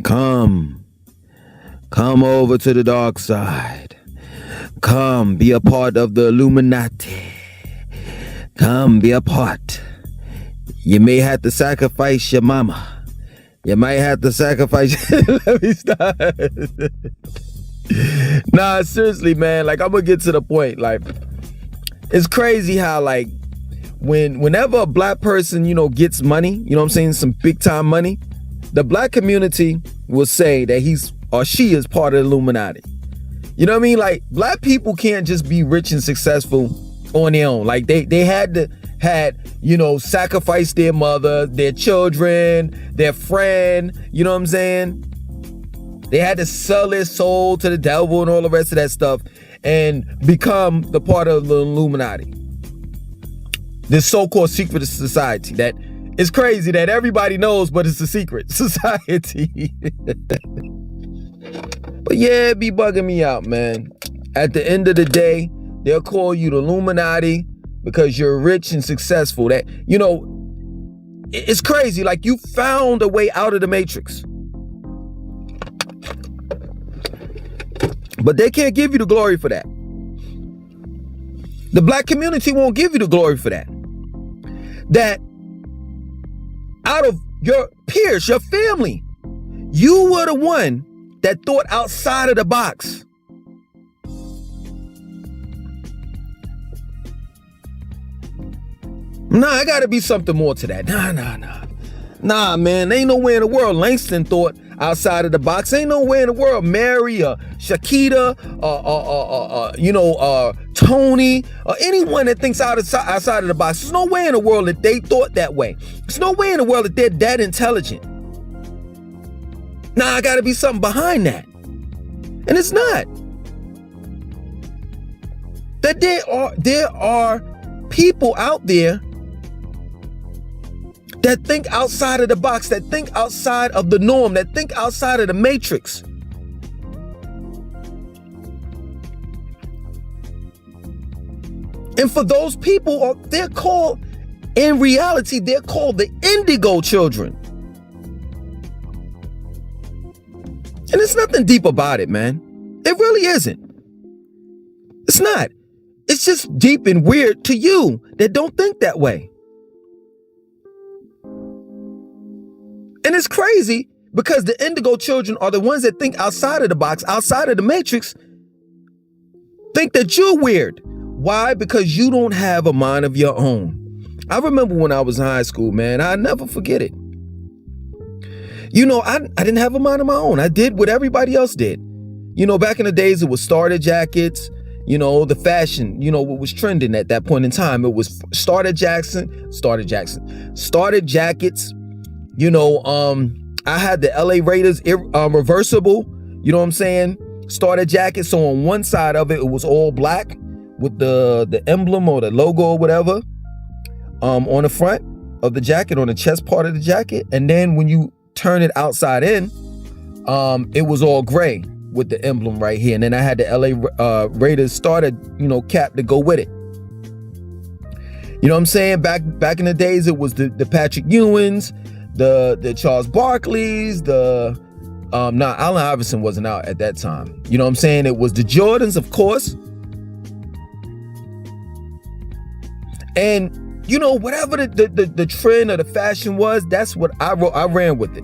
Come over to the dark side. Come, be a part of the Illuminati. Come, be a part. You may have to sacrifice your mama. You might have to sacrifice. Let me stop. Nah, seriously, man. Like, I'm gonna get to the point. Like, it's crazy how, like, whenever a black person, gets money, you know what I'm saying, some big time money, the black community will say that he's or she is part of the Illuminati. You know what I mean? Like, black people can't just be rich and successful on their own. Like, they had sacrifice their mother, their children, their friend, you know what I'm saying? They had to sell their soul to the devil and all the rest of that stuff and become the part of the Illuminati. This so-called secret society that is crazy that everybody knows, but it's a secret society. But yeah, it be bugging me out, man. At the end of the day, they'll call you the Illuminati because you're rich and successful. That, it's crazy. Like, you found a way out of the matrix. But they can't give you the glory for that. The black community won't give you the glory for that. That out of your peers, your family, you were the one that thought outside of the box. Nah, I gotta be something more to that. Nah, man, ain't nowhere in the world Langston thought outside of the box. Ain't nowhere in the world Mary or Shakita or Tony or anyone that thinks outside of the box. There's no way in the world that they thought that way. There's no way in the world that they're that intelligent. Nah, I gotta be something behind that. And it's not. That there are people out there that think outside of the box, that think outside of the norm, that think outside of the matrix. And for those people, they're called, in reality, they're called the indigo children. And there's nothing deep about it, man. It really isn't. It's not. It's just deep and weird to you that don't think that way. And it's crazy because the indigo children are the ones that think outside of the box, outside of the matrix, think that you're weird. Why? Because you don't have a mind of your own. I remember when I was in high school, man, I'll never forget it. I didn't have a mind of my own. I did what everybody else did. Back in the days, it was starter jackets, the fashion, what was trending at that point in time. It was starter jackets. I had the LA Raiders reversible, you know what I'm saying, starter jacket. So on one side of it was all black with the emblem or the logo or whatever on the front of the jacket, on the chest part of the jacket. And then when you turn it outside in, it was all gray with the emblem right here. And then I had the LA Raiders starter, cap to go with it. You know what I'm saying? Back in the days, it was the Patrick Ewings, the Charles Barkleys, Allen Iverson wasn't out at that time. You know what I'm saying? It was the Jordans, of course. And whatever the trend or the fashion was, that's what I ran with it.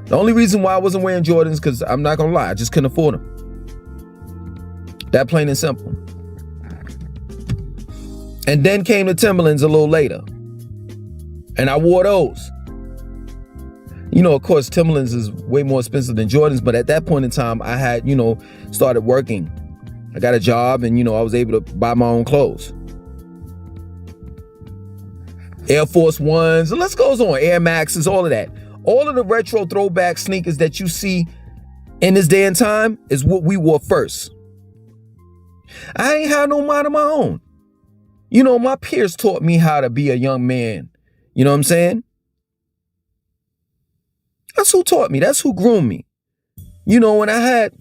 The only reason why I wasn't wearing Jordans, because I'm not gonna lie, I just couldn't afford them. That plain and simple. And then came the Timberlands a little later. And I wore those. Of course, Timberlands is way more expensive than Jordans, but at that point in time, I had, started working. I got a job and, I was able to buy my own clothes. Air Force Ones, the list goes on, Air Maxes, all of that. All of the retro throwback sneakers that you see in this day and time is what we wore first. I ain't had no mind of my own. My peers taught me how to be a young man. You know what I'm saying? That's who taught me. That's who groomed me. And I had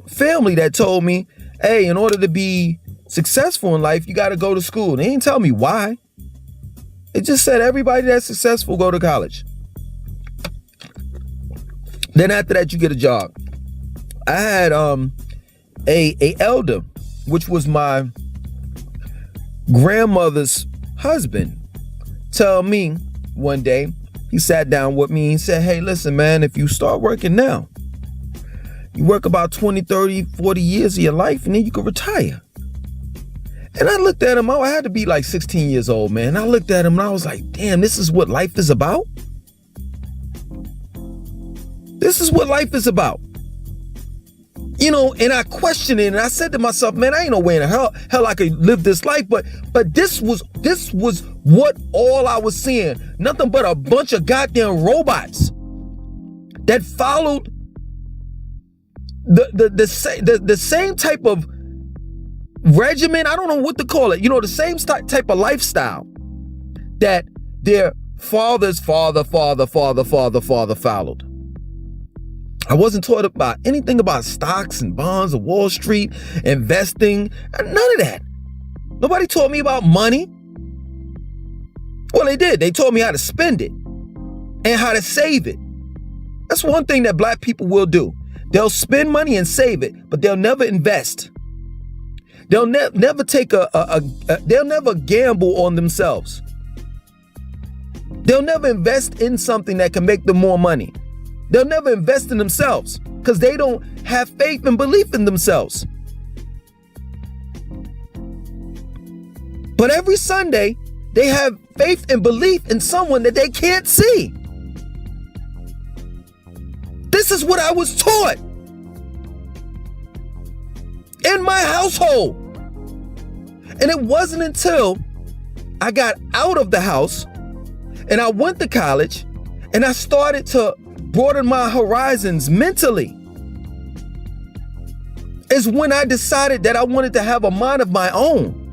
family that told me, hey, in order to be successful in life, you got to go to school. They didn't tell me why. It just said everybody that's successful go to college. Then after that, you get a job. I had a elder, which was my grandmother's husband, tell me one day, he sat down with me and said, hey, listen, man, if you start working now, you work about 20, 30, 40 years of your life, and then you can retire. And I looked at him, I had to be like 16 years old, man. I looked at him and I was like, damn, this is what life is about? This is what life is about. You know, and I questioned it and I said to myself, man, I ain't no way in hell I could live this life. But this was what all I was seeing. Nothing but a bunch of goddamn robots that followed the same type of regimen. I don't know what to call it. You know, the same type of lifestyle that their father's father followed. I wasn't taught about anything about stocks and bonds or Wall Street, investing, none of that. Nobody taught me about money. Well, they did. They taught me how to spend it and how to save it. That's one thing that black people will do. They'll spend money and save it, but they'll never invest. They'll never take they'll never gamble on themselves. They'll never invest in something that can make them more money. They'll never invest in themselves because they don't have faith and belief in themselves. But every Sunday, they have faith and belief in someone that they can't see. This is what I was taught in my household. And it wasn't until I got out of the house and I went to college and I started to broaden my horizons mentally is when I decided that I wanted to have a mind of my own.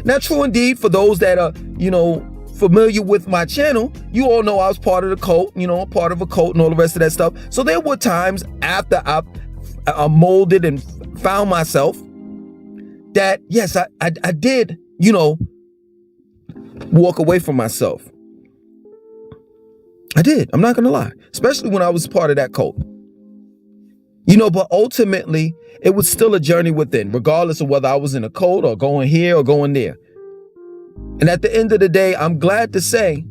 Now, true indeed, for those that are, familiar with my channel, you all know I was part of the cult, part of a cult and all the rest of that stuff. So there were times after I molded and found myself that, yes, I did, walk away from myself. I did. I'm not going to lie. Especially when I was part of that cult. But ultimately, it was still a journey within, regardless of whether I was in a cult or going here or going there. And at the end of the day, I'm glad to say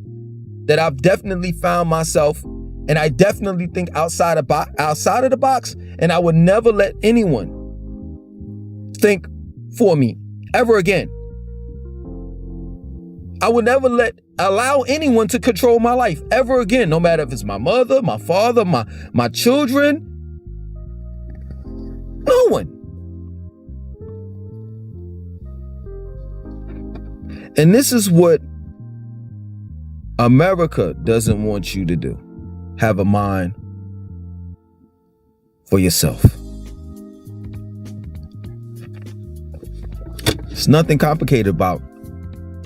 that I've definitely found myself, and I definitely think outside of the box, and I would never let anyone think for me ever again. I would never allow anyone to control my life ever again, no matter if it's my mother, my father, my children. No one. And this is what America doesn't want you to do. Have a mind for yourself. There's nothing complicated about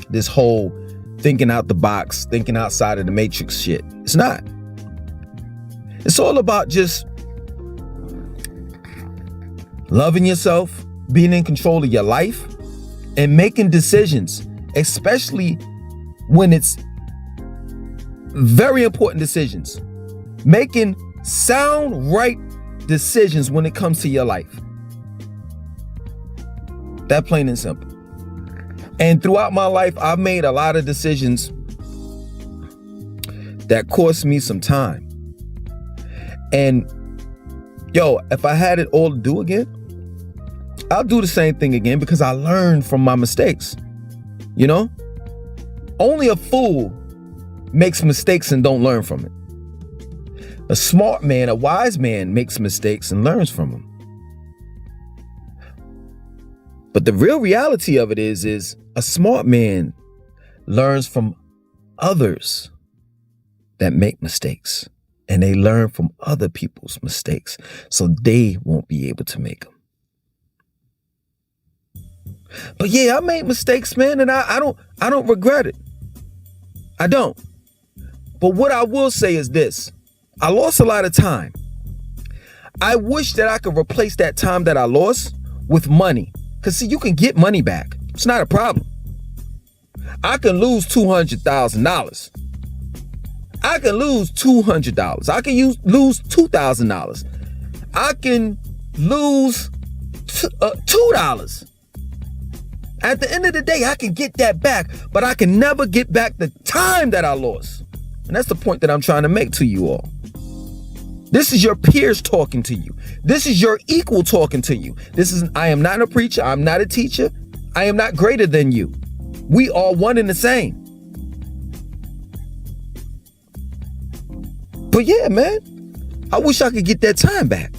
this whole thinking out the box, thinking outside of the matrix shit. It's not. It's all about just loving yourself, being in control of your life, and making decisions, especially when it's very important decisions. Making sound, right decisions when it comes to your life. That plain and simple. And throughout my life, I've made a lot of decisions that cost me some time. And if I had it all to do again, I'll do the same thing again because I learned from my mistakes. Only a fool makes mistakes and don't learn from it. A smart man, a wise man makes mistakes and learns from them. But the real reality of it is a smart man learns from others that make mistakes, and they learn from other people's mistakes so they won't be able to make them. But yeah, I made mistakes, man, and I don't regret it. I don't. But what I will say is this. I lost a lot of time. I wish that I could replace that time that I lost with money. Because see, you can get money back. It's not a problem. I can lose $200,000. I can lose $200. I can lose $2,000. I can lose $2. At the end of the day, I can get that back, but I can never get back the time that I lost. And that's the point that I'm trying to make to you all. This is your peers talking to you. This is your equal talking to you. I am not a preacher. I'm not a teacher. I am not greater than you. We are one and the same. But yeah, man, I wish I could get that time back.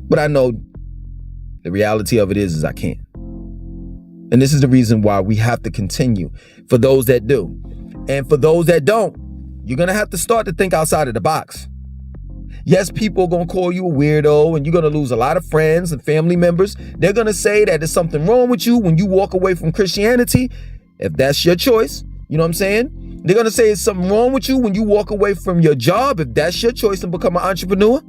But I know the reality of it is I can't. And this is the reason why we have to continue for those that do. And for those that don't, you're going to have to start to think outside of the box. Yes, people are going to call you a weirdo, and you're going to lose a lot of friends and family members. They're going to say that there's something wrong with you when you walk away from Christianity, if that's your choice. You know what I'm saying? They're going to say it's something wrong with you when you walk away from your job, if that's your choice, and become an entrepreneur.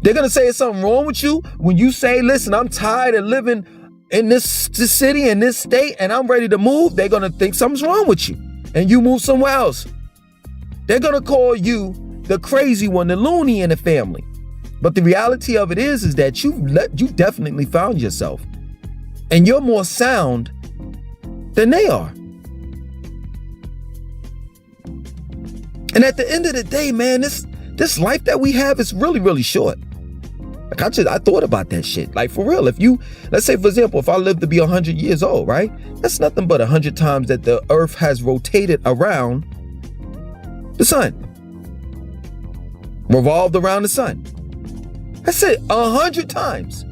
They're going to say it's something wrong with you when you say, listen, I'm tired of living in this city, in this state, and I'm ready to move. They're going to think something's wrong with you, and you move somewhere else. They're going to call you the crazy one, the loony in the family. But the reality of it is that you definitely found yourself, and you're more sound than they are. And at the end of the day, man, this life that we have is really, really short. Like I thought about that shit. Like for real, let's say for example, if I live to be 100 years old, right? That's nothing but 100 times that the earth has rotated around the sun. Revolved around the sun. That's it, 100 times.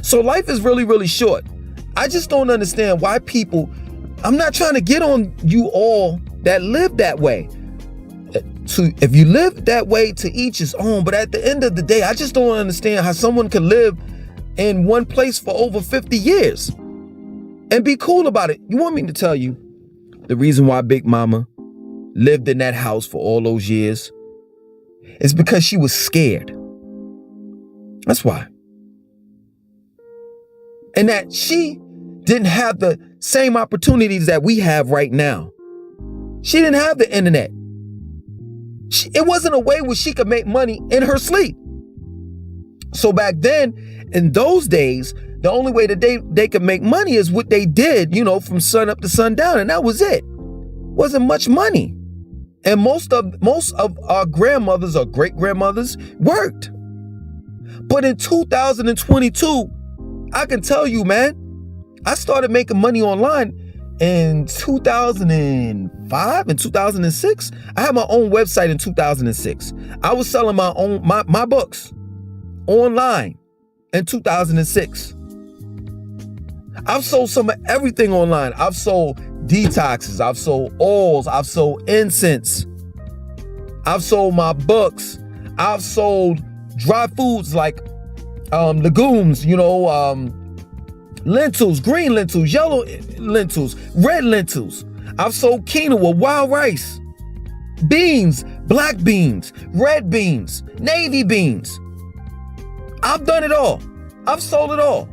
So life is really, really short. I just don't understand why people, I'm not trying to get on you all that live that way. If you live that way, to each his own. But at the end of the day, I just don't understand how someone can live in one place for over 50 years and be cool about it. You want me to tell you the reason why Big Mama lived in that house for all those years? It's because she was scared. That's why. And that she didn't have the same opportunities that we have right now. She didn't have the internet. It wasn't a way where she could make money in her sleep. So back then, in those days, the only way that they could make money is what they did, from sun up to sundown, and that was it. Wasn't much money. And most of our grandmothers or great grandmothers worked. But in 2022, I can tell you, man, I started making money online in 2005 and 2006. I had my own website in 2006. I was selling my books online in 2006. I've sold some of everything online. I've sold detoxes. I've sold oils. I've sold incense. I've sold my books. I've sold dry foods like legumes, lentils, green lentils, yellow lentils, red lentils. I've sold quinoa, wild rice, beans, black beans, red beans, navy beans. I've done it all. I've sold it all.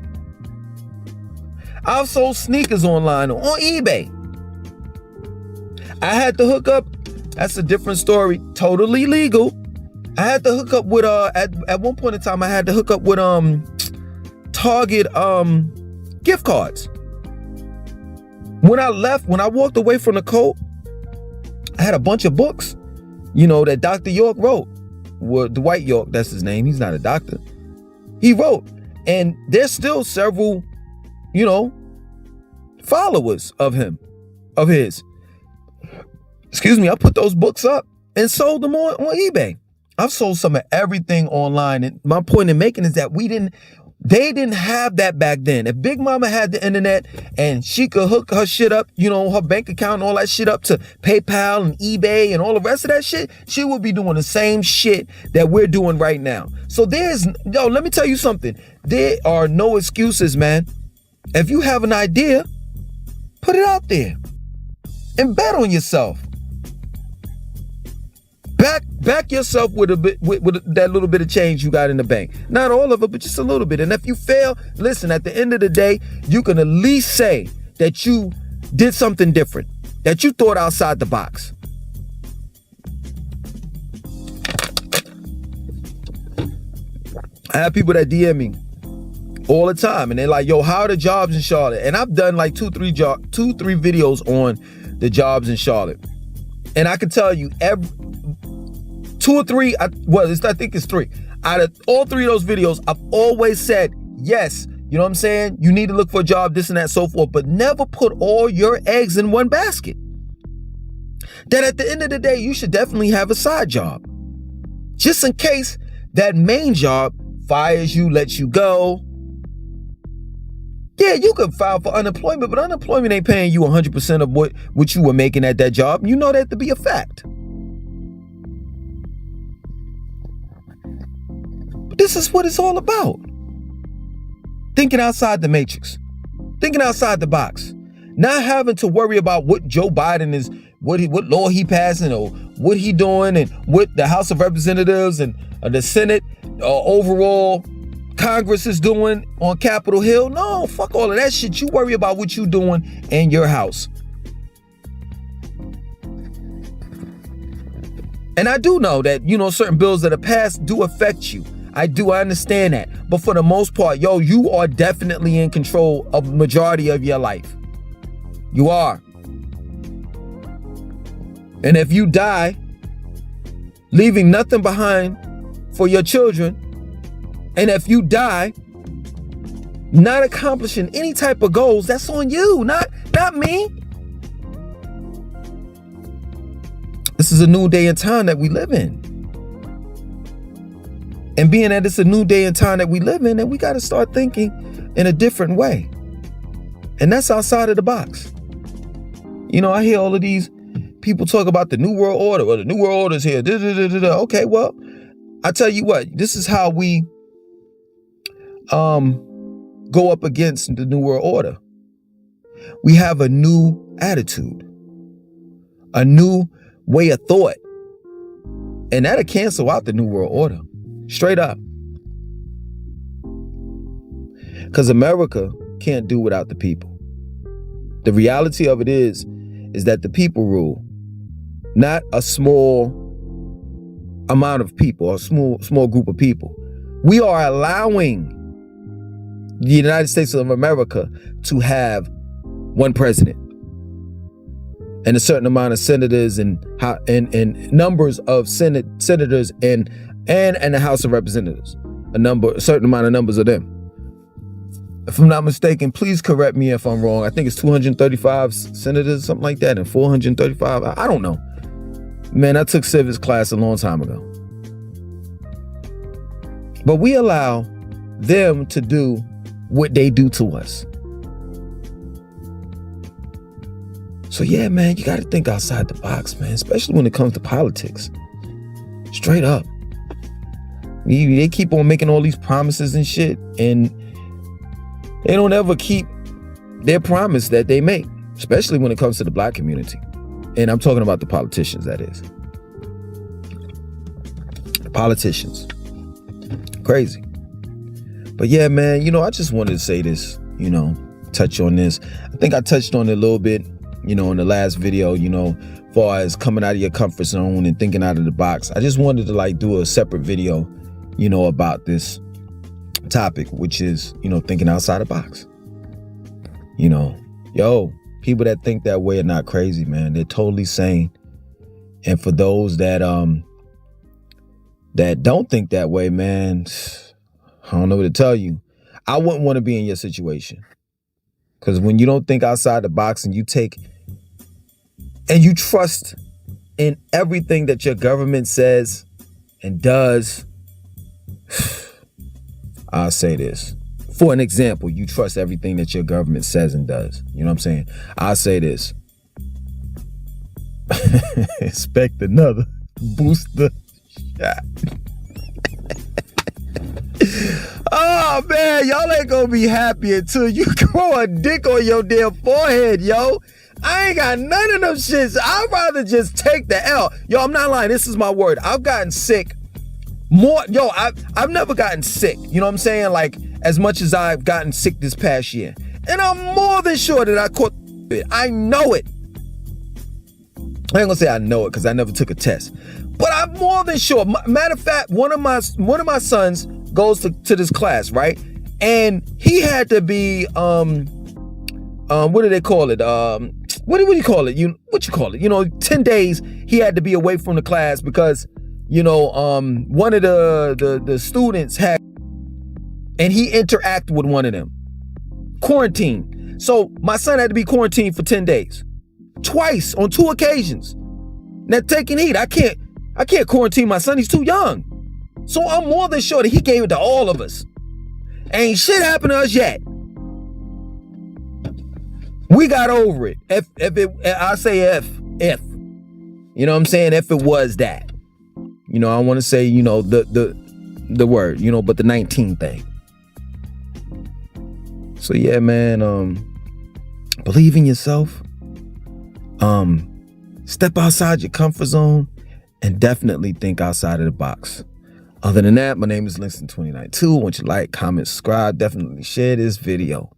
I've sold sneakers online on eBay. I had to hook up. That's a different story. Totally legal. I had to hook up with at one point in time I had to hook up with Target gift cards. When I walked away from the cult, I had a bunch of books, that Dr. York wrote. Well, Dwight York, that's his name. He's not a doctor. He wrote, and there's still several, followers of his. Excuse me. I put those books up and sold them on eBay. I've sold some of everything online. And my point in making is that they didn't have that back then. If Big Mama had the internet and she could hook her shit up, her bank account and all that shit up to PayPal and eBay and all the rest of that shit, she would be doing the same shit that we're doing right now. So let me tell you something. There are no excuses, man. If you have an idea, put it out there and bet on yourself. Back yourself with that little bit of change you got in the bank. Not all of it, but just a little bit. And if you fail, listen, at the end of the day, you can at least say that you did something different, that you thought outside the box. I have people that DM me all the time, and they're like, yo, how are the jobs in Charlotte? And I've done like two, three videos on the jobs in Charlotte. And I can tell you, every 2 or 3, I think it's 3. Out of all 3 of those videos, I've always said, yes, you know what I'm saying? You need to look for a job, this and that, so forth, but never put all your eggs in one basket. That at the end of the day, you should definitely have a side job. Just in case that main job fires you, lets you go. Yeah, you can file for unemployment, but unemployment ain't paying you 100% of what you were making at that job. You know that to be a fact. But this is what it's all about. Thinking outside the matrix. Thinking outside the box. Not having to worry about what Joe Biden is, what law he passing, or what he doing, and what the House of Representatives and the Senate or overall Congress is doing on Capitol Hill. No, fuck all of that shit. You worry about what you doing in your house. And I do know that, you know, certain bills that are passed do affect you. I understand that. But for the most part, yo, you are definitely in control of the majority of your life. You are. And if you die, leaving nothing behind for your children, and if you die not accomplishing any type of goals, that's on you, not me. This is a new day and time that we live in. And being that it's a new day and time that we live in, then we got to start thinking in a different way. And that's outside of the box. You know, I hear all of these people talk about the New World Order, or the New World Order is here. Okay, well, I tell you what, this is how we go up against the New World Order. We have a new attitude, a new way of thought, and that'll cancel out the New World Order, straight up. Because America can't do without the people. The reality of it is that the people rule, not a small amount of people, or a small group of people. We are allowing the United States of America to have one president and a certain amount of senators and numbers of senators and the House of Representatives, a certain amount of numbers of them. If I'm not mistaken, please correct me if I'm wrong. I think it's 235 senators, something like that, and 435. I don't know. Man, I took civics class a long time ago. But we allow them to do what they do to us. So yeah, man, you got to think outside the box, man, especially when it comes to politics. Straight up. They keep on making all these promises and shit, and they don't ever keep their promise that they make, especially when it comes to the black community. And I'm talking about the politicians, that is. Politicians. Crazy. But yeah, man, you know, I just wanted to say this, you know, touch on this. I think I touched on it a little bit, you know, in the last video, you know, as far as coming out of your comfort zone and thinking out of the box. I just wanted to like do a separate video, you know, about this topic, which is, you know, thinking outside the box. You know, yo, people that think that way are not crazy, man. They're totally sane. And for those that don't think that way, man, I don't know what to tell you. I wouldn't want to be in your situation. Because when you don't think outside the box and you take and you trust in everything that your government says and does, I'll say this. For an example, you trust everything that your government says and does. You know what I'm saying? I'll say this. Expect another booster shot. Oh man, y'all ain't gonna be happy until you grow a dick on your damn forehead, yo. I ain't got none of them shits. I'd rather just take the L. Yo, I'm not lying. This is my word. I've gotten sick more. Yo, I've never gotten sick. You know what I'm saying? Like as much as I've gotten sick this past year. And I'm more than sure that I caught I know it. I ain't gonna say I know it because I never took a test, but I'm more than sure. Matter of fact, one of my sons goes to this class, right? And he had to be what do they call it? What do you call it? What you call it? 10 days he had to be away from the class because one of the students had, and he interacted with one of them. Quarantine. So my son had to be quarantined for 10 days. Twice on 2 occasions. Now taking heat. I can't quarantine my son. He's too young. So I'm more than sure that he gave it to all of us. Ain't shit happened to us yet. We got over it. I say if. You know what I'm saying? If it was that. I don't want to say, the word, but the 19 thing. So yeah, man, believe in yourself. Step outside your comfort zone and definitely think outside of the box. Other than that, my name is Langston 292. I want you to like, comment, subscribe, definitely share this video.